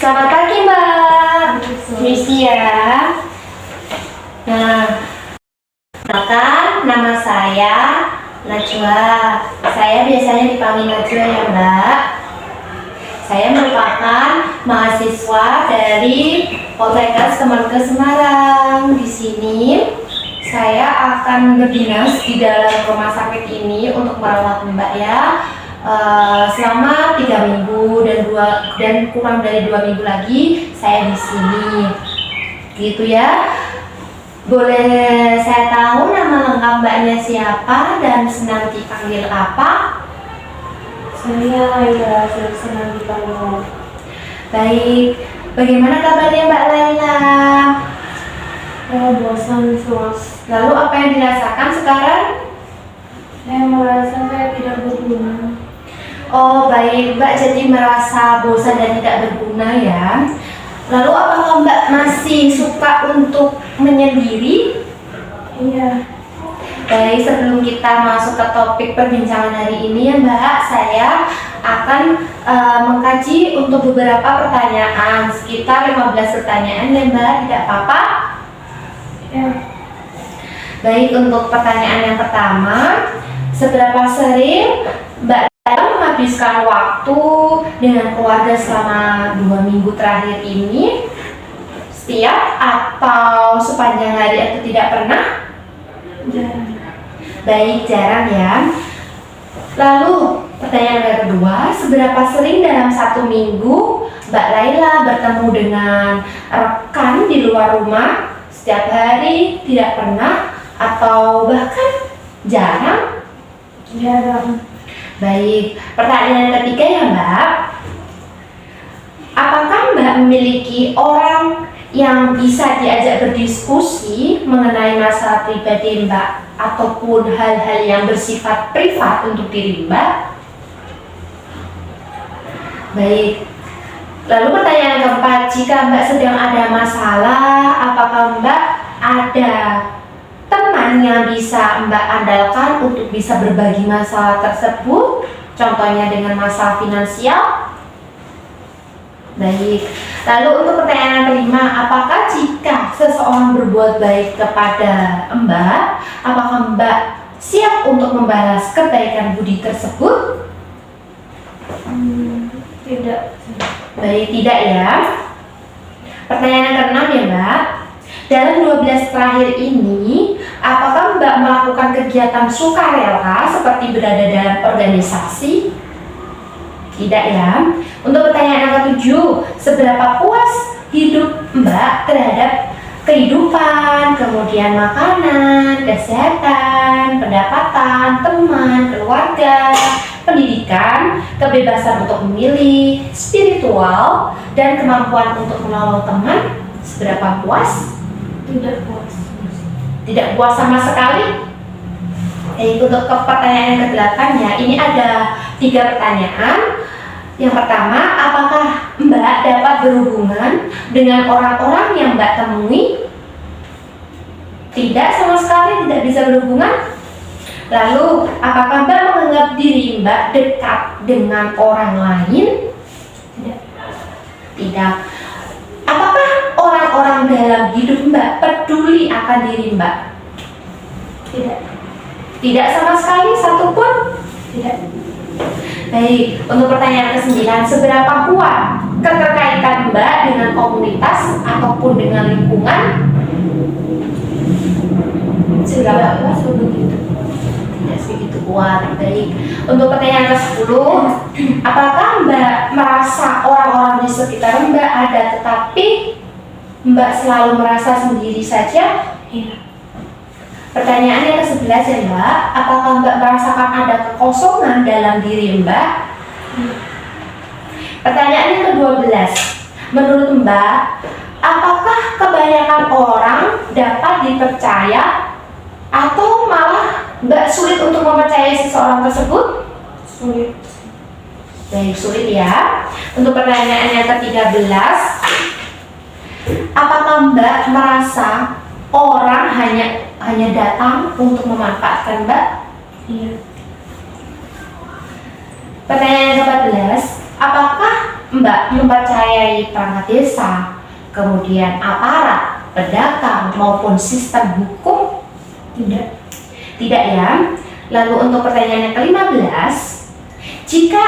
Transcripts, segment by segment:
Selamat pagi Mbak. Misi ya. Nah, perkenalkan nama saya Najwa. Saya biasanya dipanggil Najwa ya Mbak. Saya merupakan mahasiswa dari Poltekkes Kemenkes Semarang. Di sini saya akan berdinas di dalam rumah sakit ini untuk merawat Mbak ya. Selama 3 minggu dan kurang dari 2 minggu lagi saya di sini, gitu ya. Boleh saya tahu nama lengkap Mbaknya siapa dan senang dipanggil apa? Saya Laila, senang dipanggil. Baik, bagaimana kabarnya Mbak Laila? Saya bosan terus. Lalu apa yang dirasakan sekarang? Saya merasa saya tidak berguna. Oh baik, Mbak jadi merasa bosan dan tidak berguna ya. Lalu apakah Mbak masih suka untuk menyendiri? Iya. Baik, sebelum kita masuk ke topik perbincangan hari ini ya Mbak, saya akan mengkaji untuk beberapa pertanyaan, sekitar 15 pertanyaan ya Mbak, tidak apa-apa? Ya. Baik, untuk pertanyaan yang pertama, seberapa sering Mbak menghabiskan waktu dengan keluarga selama 2 minggu terakhir ini? Setiap atau sepanjang hari atau tidak pernah? Jarang. Baik, jarang ya. Lalu pertanyaan yang kedua, seberapa sering dalam 1 minggu Mbak Laila bertemu dengan rekan di luar rumah? Setiap hari, tidak pernah, atau bahkan jarang? Jarang. Baik, pertanyaan yang ketiga ya Mbak, apakah Mbak memiliki orang yang bisa diajak berdiskusi mengenai masalah pribadi Mbak ataupun hal-hal yang bersifat privat untuk diri Mbak? Baik, lalu pertanyaan yang keempat, jika Mbak sedang ada masalah, apakah Mbak ada teman yang bisa Mbak andalkan untuk bisa berbagi masalah tersebut, contohnya dengan masalah finansial? Baik, lalu untuk pertanyaan yang kelima, apakah jika seseorang berbuat baik kepada Mbak, apakah Mbak siap untuk membalas kebaikan budi tersebut? Tidak. Baik, tidak ya. Pertanyaan yang keenam ya Mbak, dalam 12 terakhir ini, apakah Mbak melakukan kegiatan sukarela seperti berada dalam organisasi? Tidak ya. Untuk pertanyaan yang ketujuh, seberapa puas hidup Mbak terhadap kehidupan, kemudian makanan, kesehatan, pendapatan, teman, keluarga, pendidikan, kebebasan untuk memilih, spiritual, dan kemampuan untuk menolong teman? Seberapa puas? Tidak puas. Tidak puas sama sekali? Untuk ke pertanyaan yang ke-8 ya, ini ada 3 pertanyaan. Yang pertama, apakah Mbak dapat berhubungan dengan orang-orang yang Mbak temui? Tidak, sama sekali tidak bisa berhubungan. Lalu, apakah Mbak menganggap diri Mbak dekat dengan orang lain? Tidak. Tidak. Apakah orang-orang dalam hidup Mbak peduli akan diri Mbak? Tidak. Tidak sama sekali, satupun? Tidak. Baik, untuk pertanyaan ke-9, seberapa kuat keterkaitan Mbak dengan komunitas ataupun dengan lingkungan? Seberapa kuat? Tidak segitu kuat. Baik, untuk pertanyaan ke-10, apakah Mbak merasa orang-orang di sekitar Mbak ada tetapi Mbak selalu merasa sendiri saja? Iya. Pertanyaan yang ke-11 ya Mbak, apakah Mbak merasakan ada kekosongan dalam diri Mbak? Pertanyaan yang ke-12, menurut Mbak, apakah kebanyakan orang dapat dipercaya atau malah Mbak sulit untuk mempercayai seseorang tersebut? Sulit. Baik, sulit ya. Untuk pertanyaan yang ke-13, apakah Mbak merasa orang hanya datang untuk memanfaatkan Mbak? Iya. Pertanyaan yang ke-14, Apakah Mbak mempercayai perangkat desa, kemudian aparat, pedagang, maupun sistem hukum? Tidak. Tidak ya. Lalu untuk pertanyaan yang ke-15, jika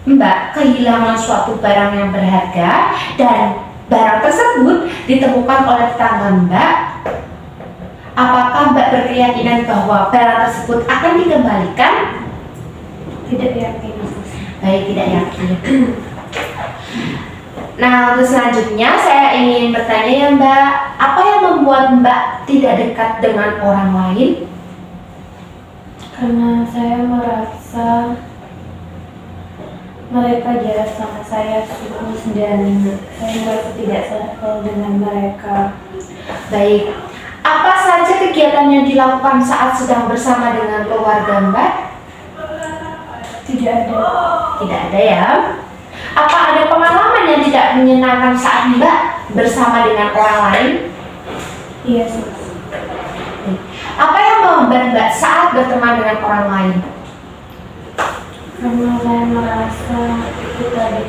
Mbak kehilangan suatu barang yang berharga dan barang tersebut ditemukan oleh tetangga Mbak, apakah Mbak berkeyakinan bahwa barang tersebut akan dikembalikan? Tidak yakin. Baik, tidak yakin. Nah, untuk selanjutnya saya ingin bertanya ya Mbak, apa yang membuat Mbak tidak dekat dengan orang lain? Karena saya merasa mereka jahat sama saya terus dan saya merasa tidak settle dengan mereka. Baik, apa saja kegiatan yang dilakukan saat sedang bersama dengan keluarga Mbak? Tidak ada. Tidak ada ya. Apa ada pengalaman yang tidak menyenangkan saat Mbak bersama dengan orang lain? Iya sih. Apa yang membuat Mbak saat berteman dengan orang lain? Karena saya merasa itu tadi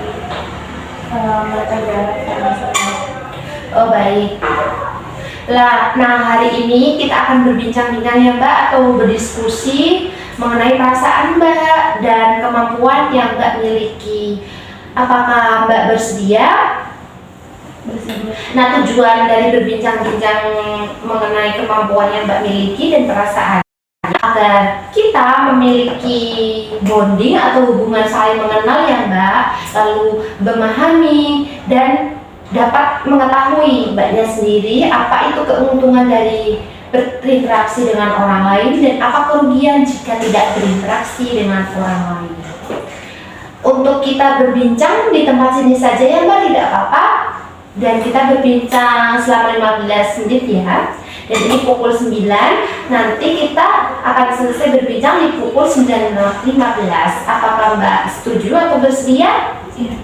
mereka jahat sama saya. Oh baik. Nah hari ini kita akan berbincang-bincang ya Mbak, atau berdiskusi mengenai perasaan Mbak dan kemampuan yang Mbak miliki. Apakah Mbak bersedia? Bersedia. Nah, tujuan dari berbincang-bincang mengenai kemampuan yang Mbak miliki dan perasaan agar kita memiliki bonding atau hubungan saling mengenal ya Mbak, lalu memahami dan dapat mengetahui Mbaknya sendiri apa itu keuntungan dari berinteraksi dengan orang lain dan apa kerugian jika tidak berinteraksi dengan orang lain. Untuk kita berbincang di tempat sini saja ya Mbak, tidak apa-apa. Dan kita berbincang selama 15 menit ya. Dan ini pukul 9. Nanti kita akan selesai berbincang di pukul 9.15. Apakah Mbak setuju atau bersedia? Iya.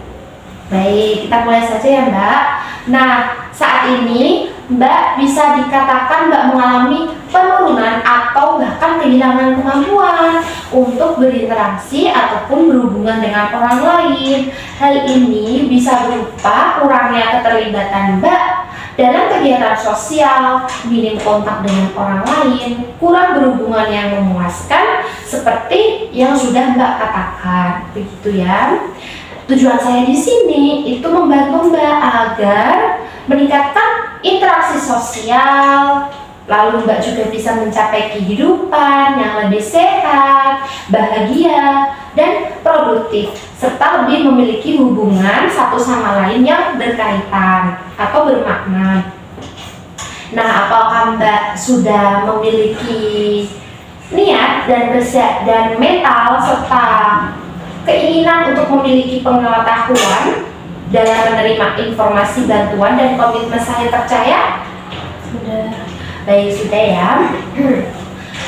Baik, kita mulai saja ya Mbak. Nah, saat ini Mbak bisa dikatakan Mbak mengalami penurunan atau bahkan kehilangan kemampuan untuk berinteraksi ataupun berhubungan dengan orang lain. Hal ini bisa berupa kurangnya keterlibatan Mbak dalam kegiatan sosial, minim kontak dengan orang lain, kurang berhubungan yang memuaskan seperti yang sudah Mbak katakan. Begitu ya. Tujuan saya di sini itu membantu Mbak agar meningkatkan interaksi sosial, lalu Mbak juga bisa mencapai kehidupan yang lebih sehat, bahagia, dan produktif, serta lebih memiliki hubungan satu sama lain yang berkaitan atau bermakna. Nah, apakah Mbak sudah memiliki niat dan mental serta keinginan untuk memiliki pengetahuan dalam menerima informasi, bantuan, dan komitmen saya percaya? Sudah. Baik, sudah ya.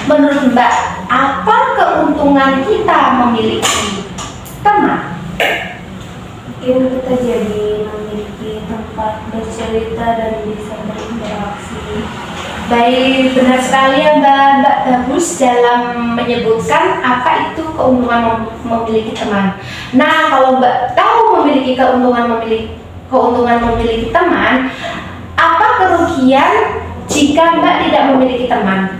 Menurut Mbak, apa keuntungan kita memiliki teman? Mungkin kita jadi memiliki tempat bercerita dan bisa berinteraksi. Baik, benar sekali ya Mbak bagus dalam menyebutkan apa itu keuntungan memiliki teman. Nah, kalau Mbak tahu memiliki keuntungan memiliki teman, apa kerugian jika Mbak tidak memiliki teman?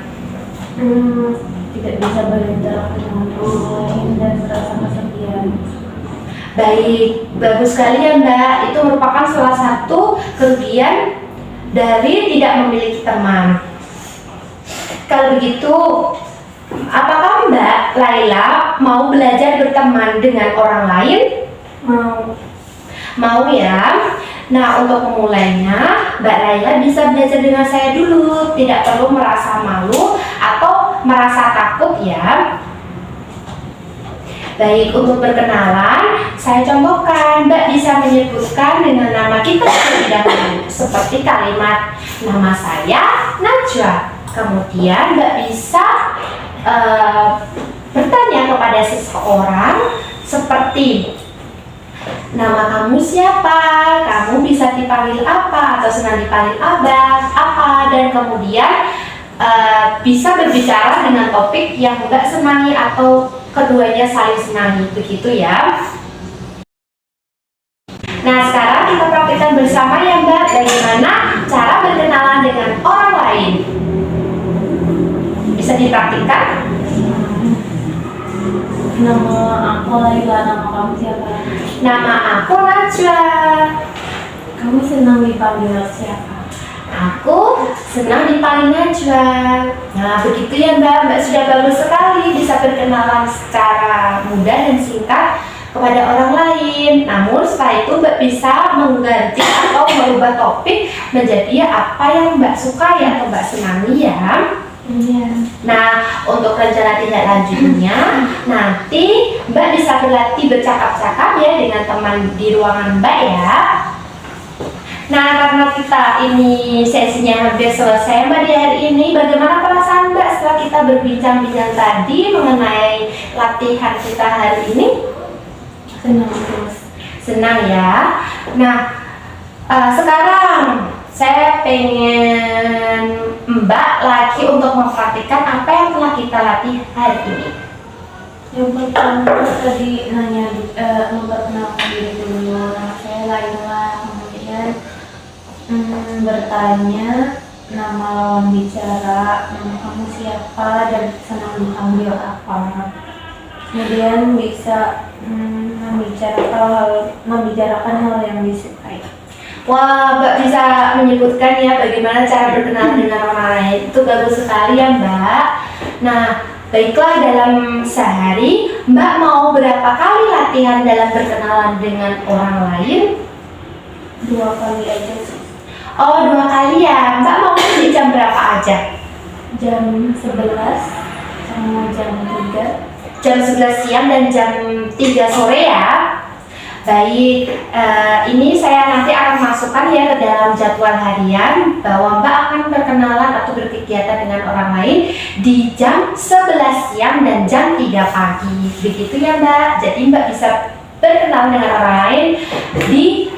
Tidak bisa berinteraksi dengan orang lain dan merasa kesepian. Baik, bagus sekali ya Mbak. Itu merupakan salah satu kerugian dari tidak memiliki teman. Kalau begitu, apakah Mbak Laila mau belajar berteman dengan orang lain? Mau. Mau ya? Nah, untuk memulainya, Mbak Laila bisa belajar dengan saya dulu. Tidak perlu merasa malu atau merasa takut ya. Baik, untuk berkenalan, saya contohkan. Mbak bisa menyebutkan dengan nama kita terlebih dahulu, seperti kalimat nama saya Najwa. Kemudian Mbak bisa bertanya kepada seseorang seperti nama kamu siapa, kamu bisa dipanggil apa atau senang dipanggil abang, apa, dan kemudian bisa berbicara dengan topik yang Mbak senangi atau keduanya saling senangi, begitu ya. Nah, sekarang kita praktikkan bersama ya Mbak, bagaimana cara berkenalan dengan orang lain. Bisa dipraktikkan? Nama aku Laila, nama kamu siapa? Nama aku Najwa. Kamu senang dipanggil siapa? Aku senang dipanggil Najwa. Nah, begitu ya Mbak. Mbak sudah bagus sekali bisa berkenalan secara mudah dan singkat kepada orang lain. Namun setelah itu Mbak bisa mengganti atau merubah topik menjadi apa yang Mbak sukai atau Mbak senangi ya. Iya. Nah, untuk rencana tindak lanjutnya, nanti Mbak bisa berlatih bercakap-cakap ya dengan teman di ruangan Mbak ya. Nah, karena kita ini sesinya hampir selesai Mbak di hari ini, bagaimana perasaan Mbak setelah kita berbincang-bincang tadi mengenai latihan kita hari ini? Senang terus. Senang ya. Nah, sekarang saya pengen Mbak lagi untuk mempraktikkan apa yang telah kita latih hari ini. Yang pertama tadi nanya memperkenalkan diri dulu. Nama saya Laila, kemudian bertanya nama lawan bicara, nama kamu siapa dan senang dipanggil apa. Kemudian bisa membicarakan hal yang disukai. Wah, Mbak bisa menyebutkan ya bagaimana cara berkenalan dengan orang lain. Itu bagus sekali ya Mbak. Nah, baiklah, dalam sehari Mbak mau berapa kali latihan dalam berkenalan dengan orang lain? 2 kali aja sih. Oh, 2 kali ya. Mbak mau di jam berapa aja? Jam 11 sama jam 3. Jam 11 siang dan jam 3 sore ya. Baik, ini saya nanti akan masukkan ya ke dalam jadwal harian bahwa Mbak akan berkenalan atau berkegiatan dengan orang lain di jam 11 siang dan jam 3 pagi. Begitu ya Mbak. Jadi Mbak bisa berkenalan dengan orang lain di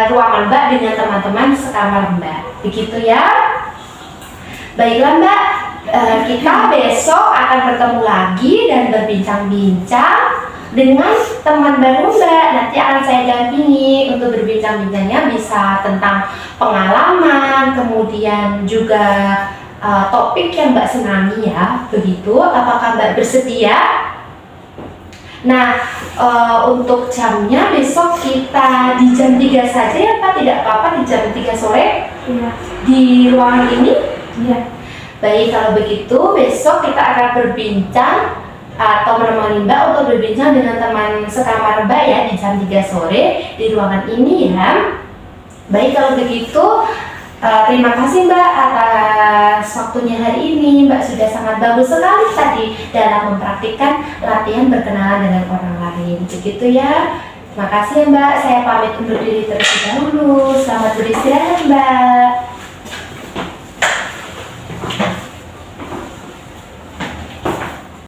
ruangan Mbak dengan teman-teman sekamar Mbak. Begitu ya. Baiklah Mbak, kita besok akan bertemu lagi dan berbincang-bincang dengan teman baru Mbak. Nanti akan saya dampingi untuk berbincang-bincangnya, bisa tentang pengalaman, kemudian juga topik yang Mbak senangi ya. Begitu, apakah Mbak bersedia? Nah, untuk jamnya besok kita di jam 3 saja ya Pak, tidak apa-apa di jam 3 sore Iya. di ruangan ini? Iya. Baik, kalau begitu besok kita akan berbincang atau menemani Mbak untuk berbincang dengan teman sekamar Mbak ya di jam 3 sore di ruangan ini ya. Baik, kalau begitu terima kasih Mbak atas waktunya hari ini. Mbak sudah sangat bagus sekali tadi dalam mempraktikkan latihan berkenalan dengan orang lain. Begitu ya. Terima kasih ya Mbak. Saya pamit undur diri terlebih dahulu. Selamat beristirahat Mbak.